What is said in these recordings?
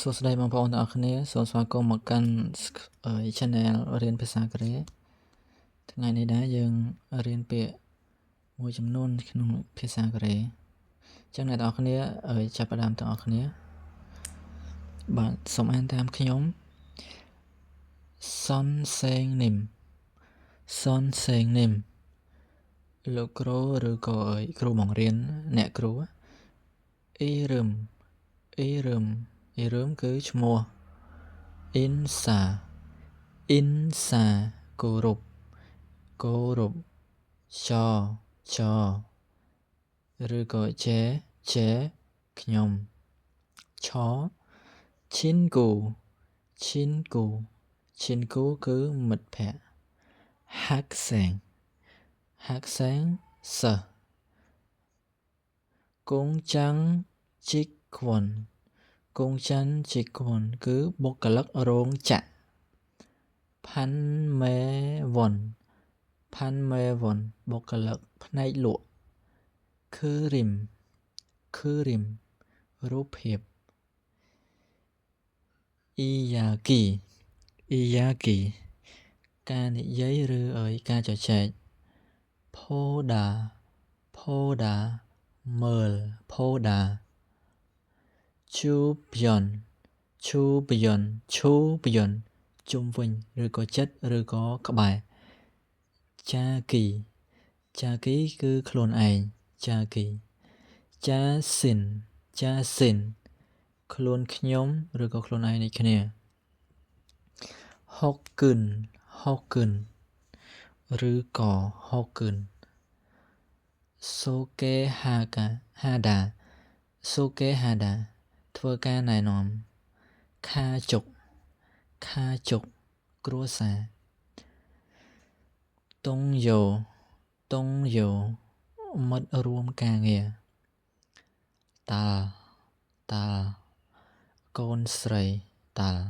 សួស្តីបងប្អូនទាំងអស់គ្នាសូមស្វាគមន៍មកកាន់ Channel រៀនភាសាកូរ៉េថ្ងៃនេះដែរយើងរៀនពាក្យមួយចំនួនក្នុងភាសាកូរ៉េអញ្ចឹងអ្នកទាំងអស់គ្នាចាប់ផ្ដើមទាំងអស់គ្នាបាទសូមអានតាមខ្ញុំ Son Seng Nim Son Seng Nim លោកគ្រូឬក៏គ្រូបង្រៀនអ្នកគ្រូអ៊ីរឹមគឺឈ្មោះ Insa គោរពចឬក៏ចេខ្ញុំឆឈិនគូគឺមិត្តភក្តិហាក់សែងសិស្សគងចាំងជីកខ្វន់គឺបុគ្គលិករោងចក្រផាន់មេវ៉ុនបុគ្គលិកផ្នែកលក់ខឺរីមរូបភាពអ៊ីយ៉ាគីការនិយាយឬការជជែកផូដាមើលឈូបយន់ជុំវិញឬក៏ចិត្តឬក៏ក្បែរចាគីគឺខ្លួនឯងចាស៊ីនខ្លួនខ្ញុំឬក៏ខ្លួនឯងដូចគ្នាហុកគឹនឬក៏ហុកគឹនសូកេហាដាធ្វើការណែនាំខាជុកគ្រួសារតុងយោមិត្តរួមការងារតាល់កូនស្រីតាល់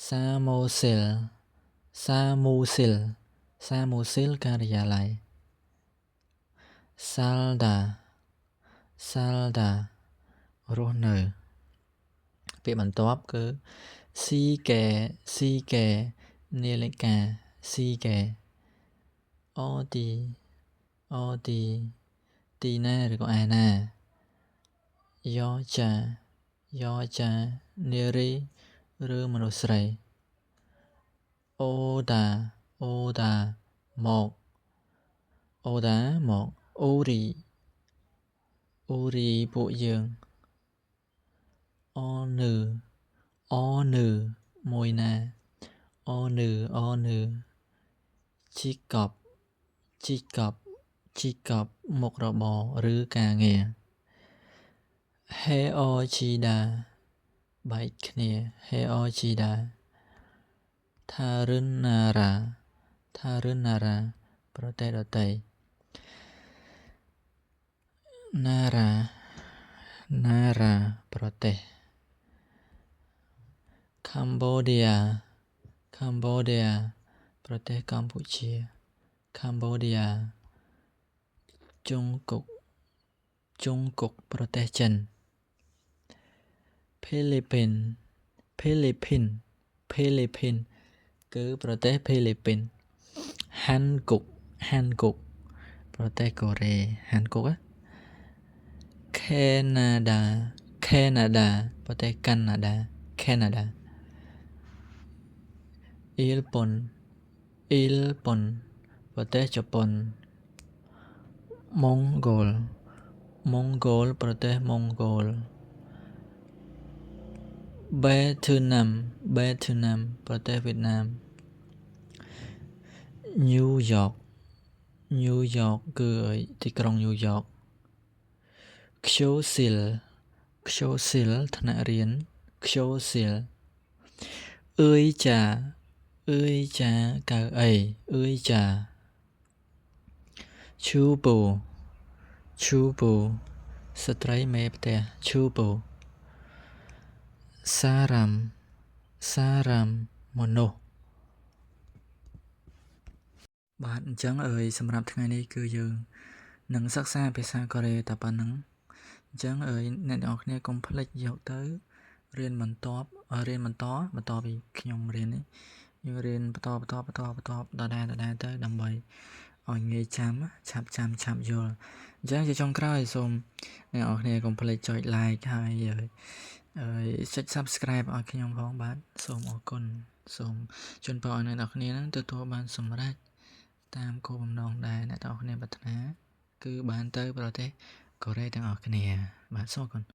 សាមូស៊ីលការិយាល័យសាល់ដារស់នៅពាក្យបន្ទាប់គឺស៊ីកែនាឡិកាស៊ីកែអូទីណាឬក៏ឯណាយ៉ចានារីឬមនុស្សស្រីអូដាមកអូរីពួកយើងអូនឺមួយណាអូនឺជីកប់មុខរបរឬការងារហេអូជីដាបែកគ្នាថារិនណារ៉ាប្រទេសដទៃណារ៉ាប្រទេសកាំបូឌីយាប្រទេសកម្ពុជាកាំបូឌីយាជុងគុកប្រទេសចិនភីលីពីនគឺប្រទេសភីលីពីនហាន់គុកប្រទេសកូរ៉េហាន់គុកខេណាដាប្រទេសកាណាដាអ៊ីលប៉ុនប្រទេសជប៉ុនម៉ុងហ្គោលប្រទេសម៉ុងហ្គោលវៀតណាមប្រទេសវៀតណាមញូវយ៉កគឺទីក្រុងញូវយ៉កខ្ជូស៊ីលថ្នាក់រៀនខ្ជូស៊ីលអ៊ឺយចាកៅអីឈូពូស្ត្រីមេផ្ទះឈូពូសារ៉ាំមនុស្សបាទអញ្ចឹងសម្រាប់ថ្ងៃនេះគឺយើងនឹងសិក្សាភាសាកូរ៉េតែប៉ុណ្្នឹងអញ្ចឹងអ្នកនរគ្នាកុំភ្លេចយកទៅ រៀនបន្តពីខ្ញុំរៀននេះយើងរៀនបន្តដដែលទៅដើម្បីឲ្យងាយចាំឆាប់យល់អញ្ចឹងជាចុងក្រោយសូមអ្នកនរគ្នាកុំភ្លេចចុច like ហើយចុច subscribe ឲ្យខ្ញុំផងបាទសូមអរគុណសូមជូនពរឲ្យអ្នកនរគ្នានឹងទទួលបានសម្រេចតាមគោលបំណងដែលអ្នកនរគ្នាប្រាថ្នាគឺបានទៅប្រទេសកូរ៉េទាំងអស់គ្នាបាទសូមអរគុណ